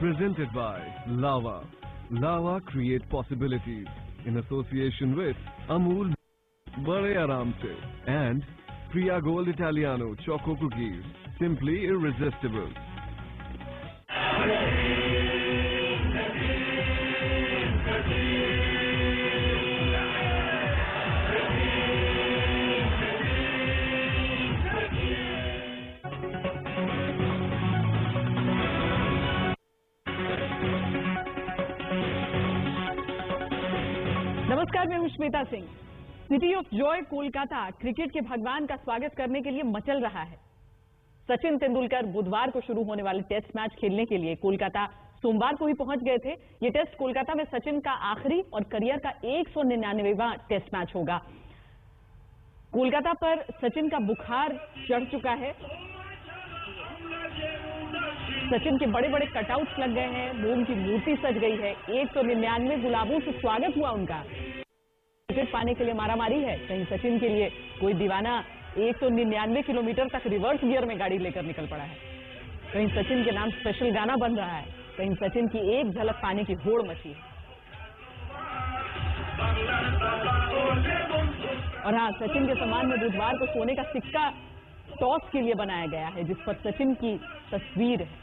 Presented by Lava. Lava create possibilities in association with Amul Bade Aaram Se and Priya Gold Italiano Choco Cookies. Simply irresistible. नमस्कार, मैं हूं Shweta Singh. City of Joy Kolkata cricket के भगवान का स्वागत करने के लिए मचल रहा है। सचिन तेंदुलकर बुधवार को शुरू होने वाले टेस्ट मैच खेलने के लिए कोलकाता सोमवार को ही पहुंच गए थे। ये टेस्ट कोलकाता में सचिन का आखिरी और करियर का 199वां टेस्ट मैच होगा। कोलकाता पर सचिन का बुखार चढ़ चुका है। सचिन के बड़े बड़े कटआउट्स लग गए हैं, मोम की मूर्ति सज गई है। 199 गुलाबों से स्वागत हुआ उनका। टिकट पाने के लिए मारामारी है। कहीं सचिन के लिए कोई दीवाना 199 किलोमीटर तक रिवर्स गियर में गाड़ी लेकर निकल पड़ा है। कहीं सचिन के नाम स्पेशल गाना बन रहा है, कहीं सचिन की एक झलक पाने की होड़ मची है। और हाँ, सचिन के सम्मान में बुधवार को सोने का सिक्का टॉस के लिए बनाया गया है, जिस पर सचिन की तस्वीर है।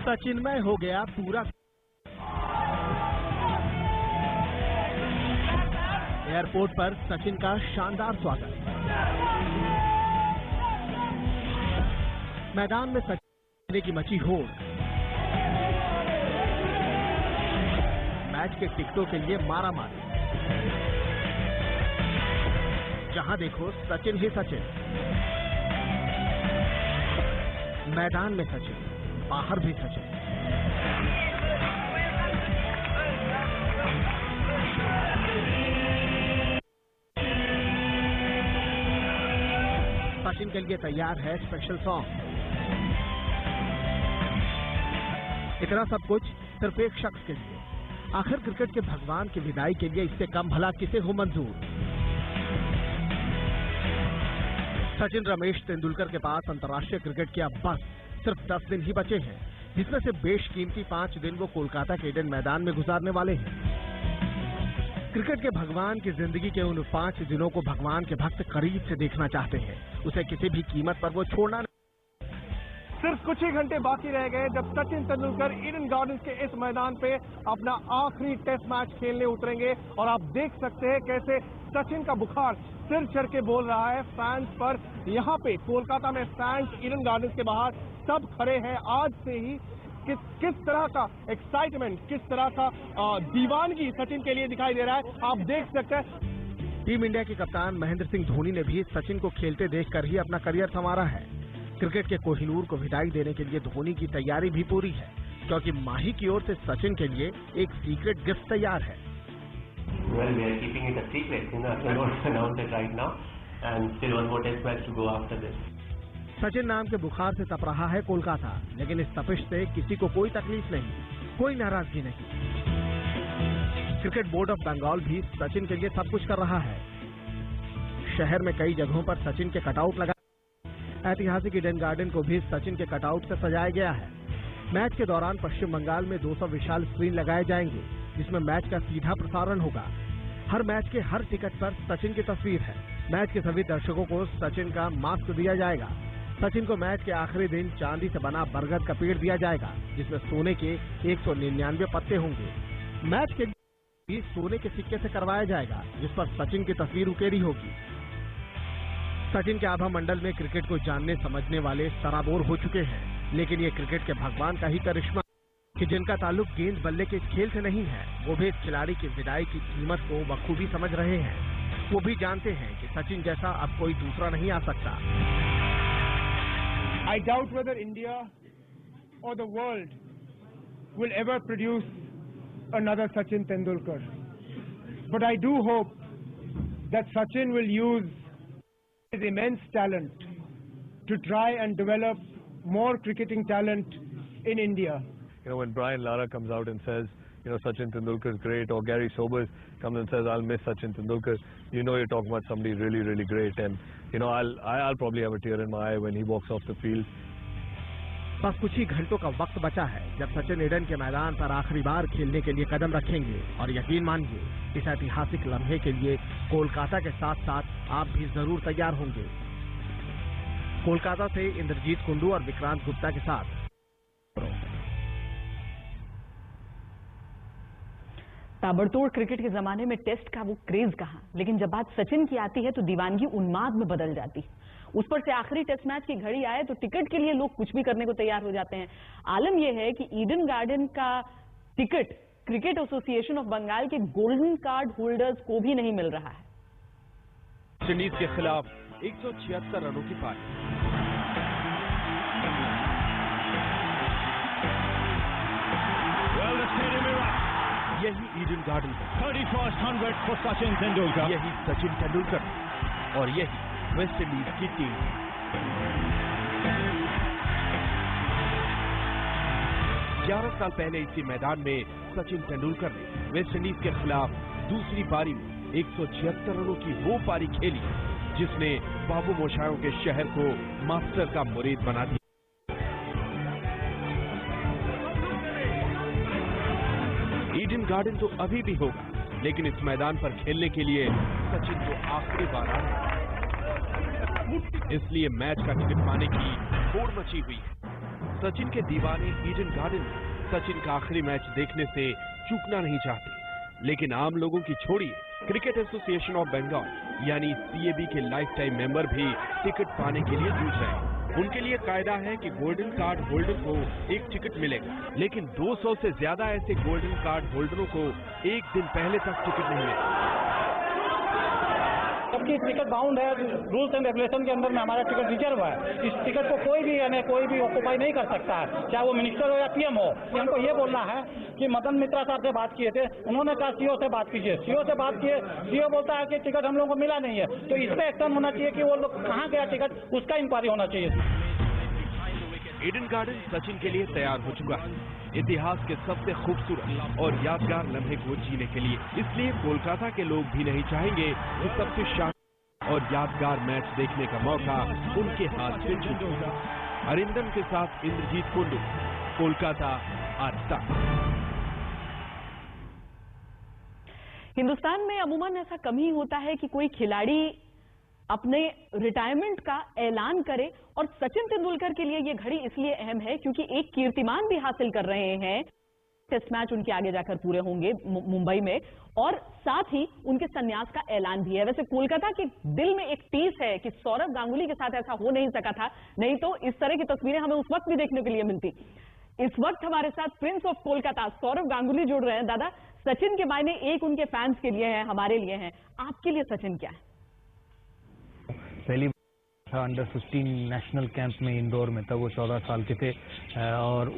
सचिनमय हो गया पूरा। एयरपोर्ट पर सचिन का शानदार स्वागत। मैदान में सचिन की मची होड़। मैच के टिकटों के लिए मारामारी। जहां देखो सचिन ही सचिन। मैदान में सचिन, बाहर भी सचिन। सचिन के लिए तैयार है स्पेशल सॉन्ग। इतना सब कुछ सिर्फ एक शख्स के लिए। आखिर क्रिकेट के भगवान की विदाई के लिए इससे कम भला किसे हो मंजूर। सचिन रमेश तेंदुलकर के पास अंतर्राष्ट्रीय क्रिकेट के अब बस सिर्फ 10 दिन ही बचे हैं, जिसमें से बेशकीमती 5 दिन वो कोलकाता के ईडन मैदान में गुजारने वाले हैं। क्रिकेट के भगवान की जिंदगी के उन 5 दिनों को भगवान के भक्त करीब से देखना चाहते हैं। उसे किसी भी कीमत पर वो छोड़ना नहीं। सिर्फ कुछ ही घंटे बाकी रह गए जब सचिन तेंदुलकर ईडन गार्डन्स के इस मैदान पे अपना आखिरी टेस्ट मैच खेलने उतरेंगे और आप देख सकते हैं कैसे सचिन का बुखार सिर चढ़ के बोल रहा है फैंस पर। यहाँ पे कोलकाता में फैंस ईडन गार्डन्स के बाहर सब खड़े हैं। आज से ही किस तरह का एक्साइटमेंट, किस तरह का दीवानगी सचिन के लिए दिखाई दे रहा है, आप देख सकते हैं। टीम इंडिया के कप्तान महेंद्र सिंह धोनी ने भी सचिन को खेलते देखकर ही अपना करियर संवारा है। क्रिकेट के कोहिनूर को विदाई देने के लिए धोनी की तैयारी भी पूरी है, क्योंकि माही की ओर से सचिन के लिए एक सीक्रेट गिफ्ट तैयार है। Well, we are keeping it a secret, I cannot announce it right now, and still one more test match to go after this. Sachin नाम के बुखार से तप रहा है कोलकाता, लेकिन इस तपिश से किसी को कोई तकलीफ नहीं, कोई नाराजगी नहीं। क्रिकेट बोर्ड ऑफ बंगाल भी सचिन के लिए सब कुछ कर रहा है। शहर में कई जगहों पर सचिन के कटआउट लगा। ऐतिहासिक ईडन गार्डन को भी सचिन के कटआउट से सजाया गया है। मैच के दौरान पश्चिम बंगाल में 200 विशाल स्क्रीन लगाए जाएंगे, जिसमें मैच का सीधा प्रसारण होगा। हर मैच के हर टिकट पर सचिन की तस्वीर है। मैच के सभी दर्शकों को सचिन का मास्क दिया जाएगा। सचिन को मैच के आखिरी दिन चांदी से बना बरगद का पेड़ दिया जाएगा, जिसमें सोने के 199 पत्ते होंगे। मैच के भी सोने के सिक्के से करवाया जाएगा, जिस पर सचिन की तस्वीर उकेरी होगी। सचिन के आभा मंडल में क्रिकेट को जानने समझने वाले सराबोर हो चुके हैं, लेकिन ये क्रिकेट के भगवान का ही करिश्मा कि जिनका ताल्लुक गेंद बल्ले के खेल से नहीं है, वो भी इस खिलाड़ी की विदाई की कीमत को बखूबी समझ रहे हैं। वो भी जानते हैं कि सचिन जैसा अब कोई दूसरा नहीं आ सकता। I doubt whether India or the world will ever produce another Sachin Tendulkar. But I do hope that Sachin will use his immense talent to try and develop more cricketing talent in India. You know, when Brian Lara comes out and says, you know, Sachin Tendulkar is great, or Gary Sobers comes and says, I'll miss Sachin Tendulkar, you know you're talking about somebody really, really great. And, you know, I'll probably have a tear in my eye when he walks off the field. बस कुछ ही घंटों का वक्त बचा है जब Sachin Eden के मैदान पर आखिरी बार खेलने के लिए कदम रखेंगे, और यकीन मानिए इस ऐतिहासिक लम्हे के लिए कोलकाता के साथ साथ आप भी जरूर तैयार होंगे। कोलकाता से इंद्रजीत कुंडू और विक्रांत गुप्ता के साथ। ताबड़तोड़ क्रिकेट के जमाने में टेस्ट का वो क्रेज कहां, लेकिन जब बात सचिन की आती है तो दीवानगी उन्माद में बदल जाती। उस पर से आखिरी टेस्ट मैच की घड़ी आए तो टिकट के लिए लोग कुछ भी करने को तैयार हो जाते हैं। आलम यह है कि ईडन गार्डन का ticket cricket association of Bengal के गोल्डन कार्ड होल्डर्स को भी नहीं मिल रहा है। वेस्ट इंडीज के खिलाफ 176 रनों की पारी। यही Eden garden 31st 100 for Sachin Tendulkar. यही सचिन तेंदुलकर और यही वेस्ट इंडीज की टीम। 11 साल पहले इसी मैदान में सचिन तेंदुलकर ने वेस्ट इंडीज के खिलाफ दूसरी पारी में 176 रनों की वो पारी खेली जिसने बाबू मोशायों के शहर को मास्टर का मुरीद बना दिया। ईडन गार्डन तो अभी भी होगा, लेकिन इस मैदान पर खेलने के लिए सचिन को आखिरी बार आना, इसलिए मैच का टिकट पाने की होड़ मची हुई है। सचिन के दीवाने ईडन गार्डन में सचिन का आखिरी मैच देखने से चूकना नहीं चाहते, लेकिन आम लोगों की छोड़िए, क्रिकेट एसोसिएशन ऑफ बंगाल यानी सीएबी के लाइफ टाइम मेंबर भी टिकट पाने के लिए जूझ रहे हैं। उनके लिए कायदा है कि गोल्डन कार्ड होल्डर को एक टिकट मिलेगा, लेकिन 200 से ज्यादा ऐसे गोल्डन कार्ड होल्डरों को एक दिन पहले तक टिकट नहीं मिलेगा। सबकी टिकट बाउंड है, रूल्स एंड रेगुलेशन के अंदर में हमारा टिकट रिजर्व है। इस टिकट को कोई भी ऑक्युपाई नहीं कर सकता है, चाहे वो मिनिस्टर हो या पीएम हो। हमको ये बोलना है कि मदन मित्रा साहब से बात किए थे, उन्होंने कहा सीओ से बात कीजिए, सीओ से बात किए, सीओ बोलता है कि टिकट हम लोगों को मिला नहीं है। तो इस पे एक्शन होना चाहिए कि वो लोग कहाँ गया टिकट, उसका इंक्वायरी होना चाहिए। ईडन गार्डन सचिन के लिए तैयार हो चुका है, इतिहास के सबसे खूबसूरत और यादगार लम्हे को जीने के लिए। इसलिए कोलकाता के लोग भी नहीं चाहेंगे कि सबसे शानदार और यादगार मैच देखने का मौका उनके हाथ से छूट जाए। अरिंदम के साथ इंद्रजीत कुंडू, कोलकाता, आज तक। हिंदुस्तान में अमूमन ऐसा कम ही होता है कि कोई खिलाड़ी अपने रिटायरमेंट का ऐलान करे, और सचिन तेंदुलकर के लिए ये घड़ी इसलिए अहम है क्योंकि एक कीर्तिमान भी हासिल कर रहे हैं। टेस्ट मैच उनके आगे जाकर पूरे होंगे मुंबई में, और साथ ही उनके संन्यास का ऐलान भी है। वैसे कोलकाता के दिल में एक टीस है कि सौरव गांगुली के साथ ऐसा हो नहीं सका था, नहीं तो इस तरह की तस्वीरें हमें उस वक्त भी देखने के लिए मिलती। इस वक्त हमारे साथ प्रिंस ऑफ कोलकाता सौरव गांगुली जुड़ रहे हैं। दादा, सचिन के मायने एक उनके फैंस के लिए है, हमारे लिए है, आपके लिए सचिन क्या है? पहली था अंडर 15 नेशनल कैंप में इंदौर में, तब वो 14 साल के थे, और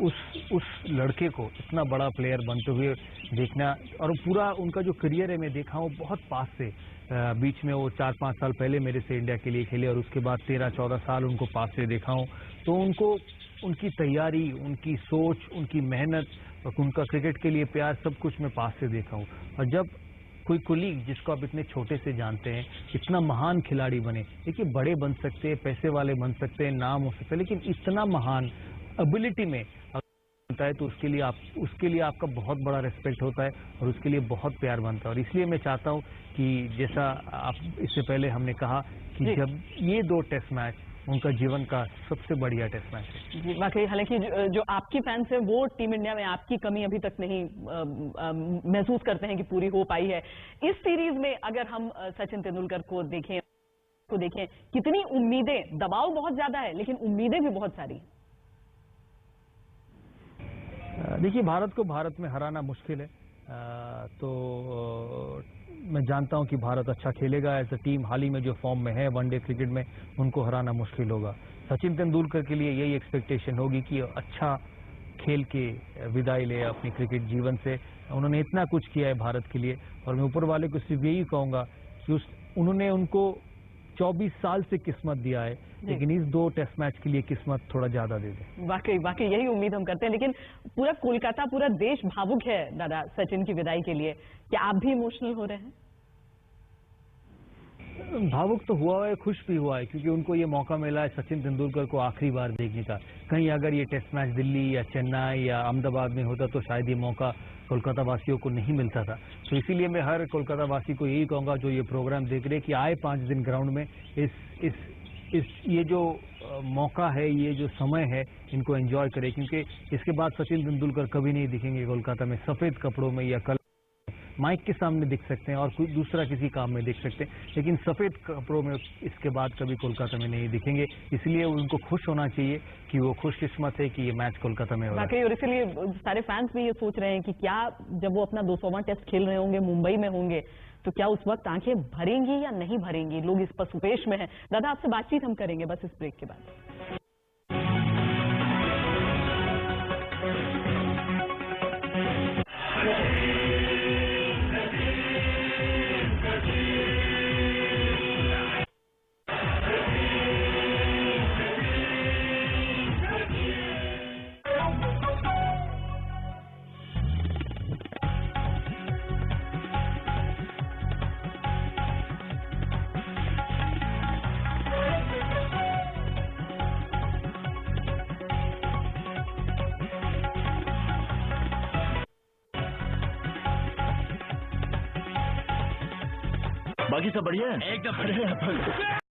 उस लड़के को इतना बड़ा प्लेयर बनते हुए देखना, और पूरा उनका जो करियर है मैं देखा हूँ बहुत पास से। बीच में वो 4-5 साल पहले मेरे से इंडिया के लिए खेले, और उसके बाद 13-14 साल उनको पास से देखा हूँ। तो उनको, उनकी तैयारी, उनकी सोच, उनकी मेहनत, उनका क्रिकेट के लिए प्यार, सब कुछ मैं पास से देखा हूँ। और जब कोई कुलीग जिसको आप इतने छोटे से जानते हैं इतना महान खिलाड़ी बने, देखिए बड़े बन सकते हैं, पैसे वाले बन सकते हैं, नाम हो सकता है, लेकिन इतना महान एबिलिटी में बनता है तो उसके लिए आपका बहुत बड़ा रिस्पेक्ट होता है, और उसके लिए बहुत प्यार बनता है। और इसलिए मैं चाहता हूं कि जैसा आप इससे पहले हमने कहा कि जब ये 2 टेस्ट मैच उनका जीवन का सबसे बढ़िया टेस्ट मैच है। जी, वाकई हालांकि जो आपकी फैंस है वो टीम इंडिया में आपकी कमी अभी तक नहीं महसूस करते हैं कि पूरी हो पाई है। इस सीरीज में अगर हम सचिन तेंदुलकर को देखें कितनी उम्मीदें, दबाव बहुत ज्यादा है लेकिन उम्मीदें भी बहुत सारी। देखिए, भारत को भारत में हराना मुश्किल है, तो मैं जानता हूं कि भारत अच्छा खेलेगा एज अ टीम। हाल ही में जो फॉर्म में है वनडे क्रिकेट में, उनको हराना मुश्किल होगा, सचिन तेंदुलकर के लिए यही एक्सपेक्टेशन होगी कि अच्छा खेल के विदाई ले अपनी क्रिकेट जीवन से। उन्होंने इतना कुछ किया है भारत के लिए, और मैं ऊपर वाले को सिर्फ यही कहूंगा कि उन्होंने उनको 24 साल से किस्मत दिया है, लेकिन इस 2 टेस्ट मैच के लिए किस्मत थोड़ा ज्यादा दे दे। वाकई यही उम्मीद हम करते हैं। लेकिन पूरा कोलकाता, पूरा देश भावुक है दादा सचिन की विदाई के लिए। क्या आप भी इमोशनल हो रहे हैं? भावुक तो हुआ है, खुश भी हुआ है, क्योंकि उनको ये मौका मिला है सचिन तेंदुलकर को आखिरी बार देखने का। कहीं अगर ये टेस्ट मैच दिल्ली या चेन्नई या अहमदाबाद में होता तो शायद ये मौका कोलकाता वासियों को नहीं मिलता था। तो इसीलिए मैं हर कोलकाता वासी को यही कहूंगा जो ये प्रोग्राम देख रहे कि आए 5 दिन ग्राउंड में, ये जो मौका है, ये जो समय है, इनको एंजॉय करें, क्योंकि इसके बाद सचिन तेंदुलकर कभी नहीं दिखेंगे कोलकाता में सफेद कपड़ों में, या कल माइक के सामने दिख सकते हैं और कोई दूसरा किसी काम में दिख सकते हैं, लेकिन सफेद कपड़ों में इसके बाद कभी कोलकाता में नहीं दिखेंगे। इसलिए उनको खुश होना चाहिए कि वो खुशकिस्मत है कि ये मैच कोलकाता में हो रहा है। और इसलिए सारे फैंस भी ये सोच रहे हैं कि क्या जब वो अपना 200वां टेस्ट खेल रहे होंगे, मुंबई में होंगे, तो क्या उस वक्त आंखें भरेंगी या नहीं भरेंगी? लोग इस पर सुपेश में हैं। दादा, आपसे बातचीत हम करेंगे बस इस ब्रेक के बाद। बाकी सब बढ़िया है? एकदम बढ़िया।